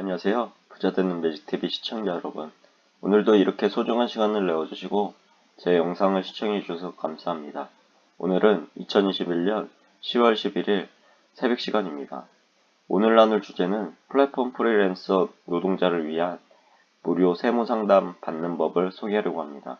안녕하세요. 부자 되는 매직TV 시청자 여러분. 오늘도 이렇게 소중한 시간을 내어주시고 제 영상을 시청해 주셔서 감사합니다. 오늘은 2021년 10월 11일 새벽 시간입니다. 오늘 나눌 주제는 플랫폼 프리랜서 노동자를 위한 무료 세무 상담 받는 법을 소개하려고 합니다.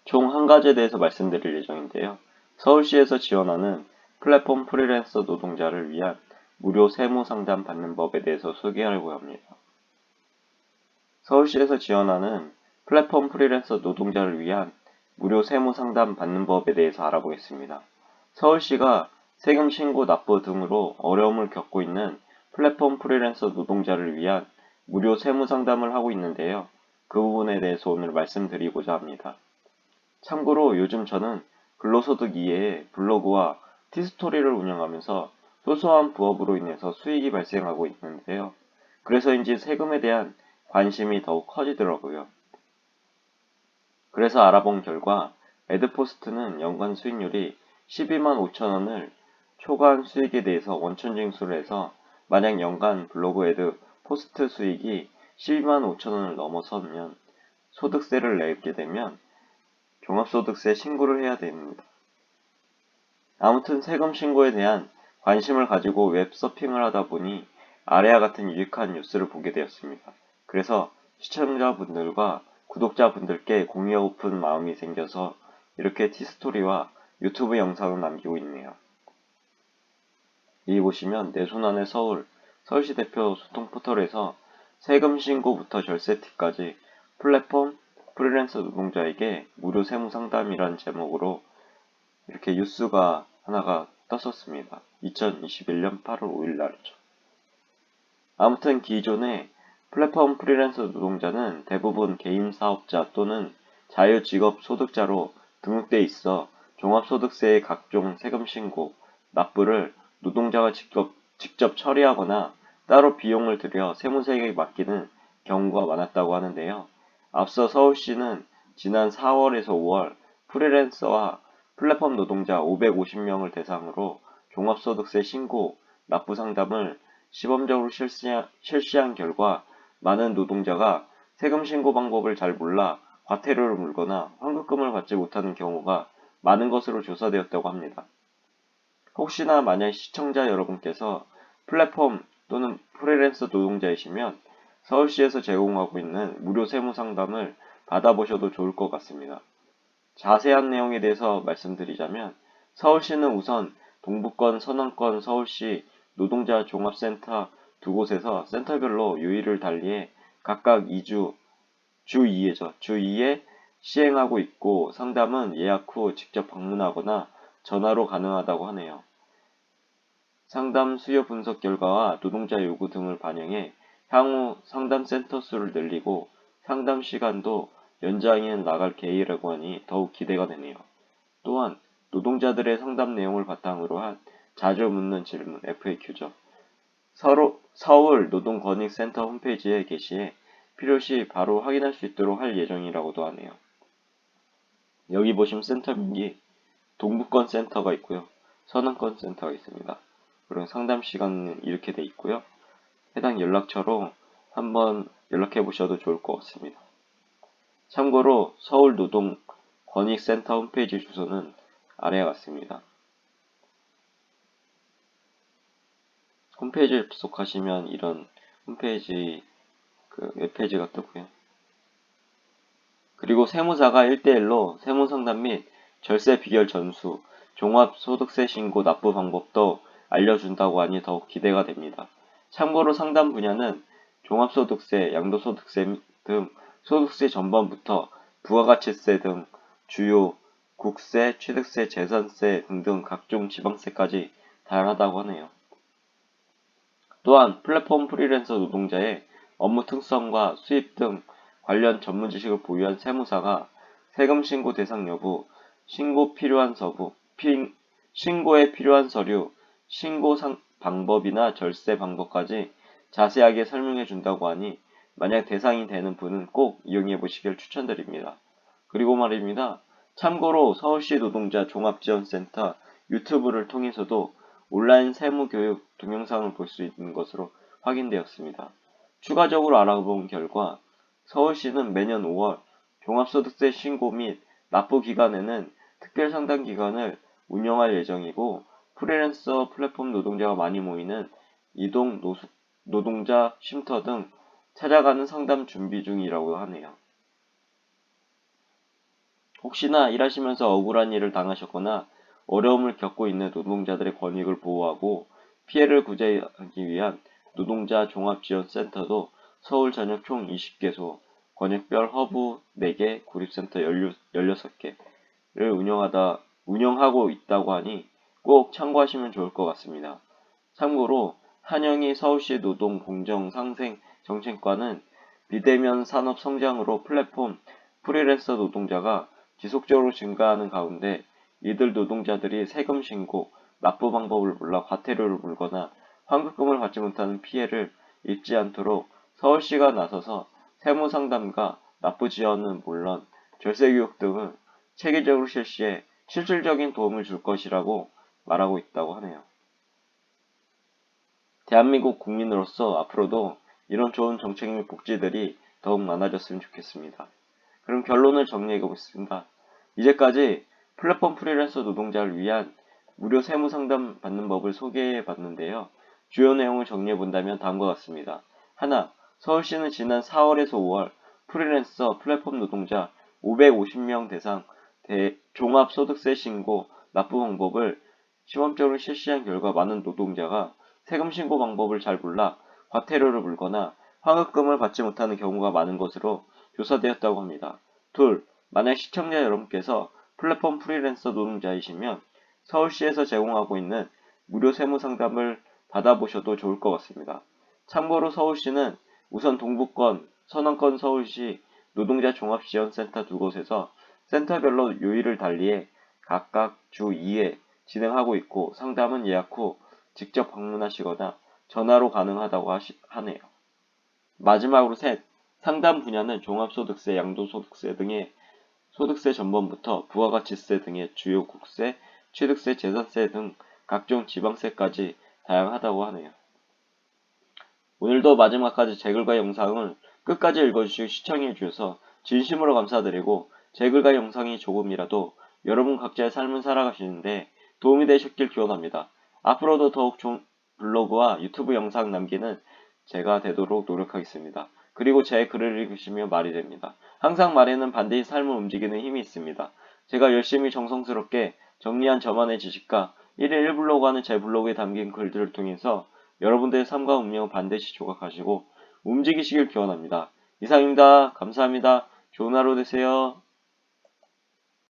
총 한 가지에 대해서 말씀드릴 예정인데요. 서울시에서 지원하는 플랫폼 프리랜서 노동자를 위한 무료 세무 상담 받는 법에 대해서 소개하려고 합니다. 서울시에서 지원하는 플랫폼 프리랜서 노동자를 위한 무료 세무 상담 받는 법에 대해서 알아보겠습니다. 서울시가 세금 신고 납부 등으로 어려움을 겪고 있는 플랫폼 프리랜서 노동자를 위한 무료 세무 상담을 하고 있는데요. 그 부분에 대해서 오늘 말씀드리고자 합니다. 참고로 요즘 저는 근로소득 이외에 블로그와 티스토리를 운영하면서 소소한 부업으로 인해서 수익이 발생하고 있는데요. 그래서인지 세금에 대한 관심이 더욱 커지더라고요. 그래서 알아본 결과 매드포스트는 연간 수익률이 12만 5천 원을 초과한 수익에 대해서 원천 징수를 해서 만약 연간 블로그 애드 포스트 수익이 12만 5천 원을 넘어서면 소득세를 내게 되면 종합소득세 신고를 해야 됩니다. 아무튼 세금 신고에 대한 관심을 가지고 웹 서핑을 하다 보니 아래와 같은 유익한 뉴스를 보게 되었습니다. 그래서 시청자분들과 구독자분들께 공유하고픈 마음이 생겨서 이렇게 티스토리와 유튜브 영상을 남기고 있네요. 여기 보시면 내 손안의 서울시 대표 소통 포털에서 세금 신고부터 절세팁까지 플랫폼 프리랜서 노동자에게 무료 세무 상담이란 제목으로 이렇게 뉴스가 하나가 떴었습니다. 2021년 8월 5일 날이죠. 아무튼 기존의 플랫폼 프리랜서 노동자는 대부분 개인 사업자 또는 자유직업 소득자로 등록돼 있어 종합소득세의 각종 세금 신고, 납부를 노동자가 직접 처리하거나 따로 비용을 들여 세무서에게 맡기는 경우가 많았다고 하는데요. 앞서 서울시는 지난 4월에서 5월 프리랜서와 플랫폼 노동자 550명을 대상으로 종합소득세 신고, 납부 상담을 시범적으로 실시한 결과 많은 노동자가 세금 신고 방법을 잘 몰라 과태료를 물거나 환급금을 받지 못하는 경우가 많은 것으로 조사되었다고 합니다. 혹시나 만약 시청자 여러분께서 플랫폼 또는 프리랜서 노동자이시면 서울시에서 제공하고 있는 무료 세무 상담을 받아보셔도 좋을 것 같습니다. 자세한 내용에 대해서 말씀드리자면 서울시는 우선 동부권, 서남권, 서울시 노동자 종합센터 두 곳에서 센터별로 요일을 달리해 각각 주 2에 시행하고 있고 상담은 예약 후 직접 방문하거나 전화로 가능하다고 하네요. 상담 수요 분석 결과와 노동자 요구 등을 반영해 향후 상담센터 수를 늘리고 상담 시간도 연장해 나갈 계획이라고 하니 더욱 기대가 되네요. 또한 노동자들의 상담 내용을 바탕으로 한 자주 묻는 질문 FAQ죠. 서울 노동권익센터 홈페이지에 게시해 필요시 바로 확인할 수 있도록 할 예정이라고도 하네요. 여기 보시면 센터 명기 동부권 센터가 있고요. 서남권 센터가 있습니다. 그리고 상담 시간은 이렇게 돼 있고요. 해당 연락처로 한번 연락해 보셔도 좋을 것 같습니다. 참고로 서울 노동 권익센터 홈페이지 주소는 아래와 같습니다. 홈페이지를 접속하시면 이런 홈페이지 웹페이지가 뜨고요. 그리고 세무사가 1대1로 세무상담 및 절세 비결 전수, 종합소득세 신고 납부 방법도 알려준다고 하니 더욱 기대가 됩니다. 참고로 상담 분야는 종합소득세, 양도소득세 등 소득세 전반부터 부가가치세 등 주요 국세, 취득세, 재산세 등등 각종 지방세까지 다양하다고 하네요. 또한 플랫폼 프리랜서 노동자의 업무 특성과 수입 등 관련 전문 지식을 보유한 세무사가 세금 신고 대상 여부, 신고에 필요한 서류, 신고 방법이나 절세 방법까지 자세하게 설명해 준다고 하니 만약 대상이 되는 분은 꼭 이용해 보시길 추천드립니다. 그리고 말입니다. 참고로 서울시 노동자 종합지원센터 유튜브를 통해서도 온라인 세무교육 동영상을 볼 수 있는 것으로 확인되었습니다. 추가적으로 알아본 결과 서울시는 매년 5월 종합소득세 신고 및 납부 기간에는 특별상담기관을 운영할 예정이고 프리랜서 플랫폼 노동자가 많이 모이는 이동 노동자 쉼터 등 찾아가는 상담 준비 중이라고 하네요. 혹시나 일하시면서 억울한 일을 당하셨거나 어려움을 겪고 있는 노동자들의 권익을 보호하고 피해를 구제하기 위한 노동자 종합지원센터도 서울 전역 총 20개소, 권역별 허브 4개, 구립센터 16개를 운영하고 있다고 하니 꼭 참고하시면 좋을 것 같습니다. 참고로 한영희 서울시 노동공정상생정책과는 비대면 산업 성장으로 플랫폼 프리랜서 노동자가 지속적으로 증가하는 가운데 이들 노동자들이 세금 신고, 납부 방법을 몰라 과태료를 물거나 환급금을 받지 못하는 피해를 입지 않도록 서울시가 나서서 세무상담과 납부 지원은 물론 절세 교육 등을 체계적으로 실시해 실질적인 도움을 줄 것이라고 말하고 있다고 하네요. 대한민국 국민으로서 앞으로도 이런 좋은 정책 및 복지들이 더욱 많아졌으면 좋겠습니다. 그럼 결론을 정리해 보겠습니다. 이제까지 플랫폼 프리랜서 노동자를 위한 무료 세무 상담 받는 법을 소개해 봤는데요. 주요 내용을 정리해 본다면 다음과 같습니다. 하나, 서울시는 지난 4월에서 5월 프리랜서 플랫폼 노동자 550명 대상 종합소득세 신고 납부 방법을 시범적으로 실시한 결과 많은 노동자가 세금 신고 방법을 잘 몰라 과태료를 물거나 환급금을 받지 못하는 경우가 많은 것으로 조사되었다고 합니다. 둘, 만약 시청자 여러분께서 플랫폼 프리랜서 노동자이시면 서울시에서 제공하고 있는 무료 세무 상담을 받아보셔도 좋을 것 같습니다. 참고로 서울시는 우선 동부권, 서남권 서울시 노동자 종합지원센터 두 곳에서 센터별로 요일을 달리해 각각 주 2회 진행하고 있고 상담은 예약 후 직접 방문하시거나 전화로 가능하다고 하네요. 마지막으로 셋, 상담 분야는 종합소득세, 양도소득세 등의 소득세 전번부터 부가가치세 등의 주요 국세, 취득세, 재산세 등 각종 지방세까지 다양하다고 하네요. 오늘도 마지막까지 제 글과 영상을 끝까지 읽어주시고 시청해주셔서 진심으로 감사드리고 제 글과 영상이 조금이라도 여러분 각자의 삶을 살아가시는데 도움이 되셨길 기원합니다. 앞으로도 더욱 좋은 블로그와 유튜브 영상 남기는 제가 되도록 노력하겠습니다. 그리고 제 글을 읽으시면 말이 됩니다. 항상 말에는 반드시 삶을 움직이는 힘이 있습니다. 제가 열심히 정성스럽게 정리한 저만의 지식과 1일 1블로그 하는 제 블로그에 담긴 글들을 통해서 여러분들의 삶과 운명을 반드시 조각하시고 움직이시길 기원합니다. 이상입니다. 감사합니다. 좋은 하루 되세요.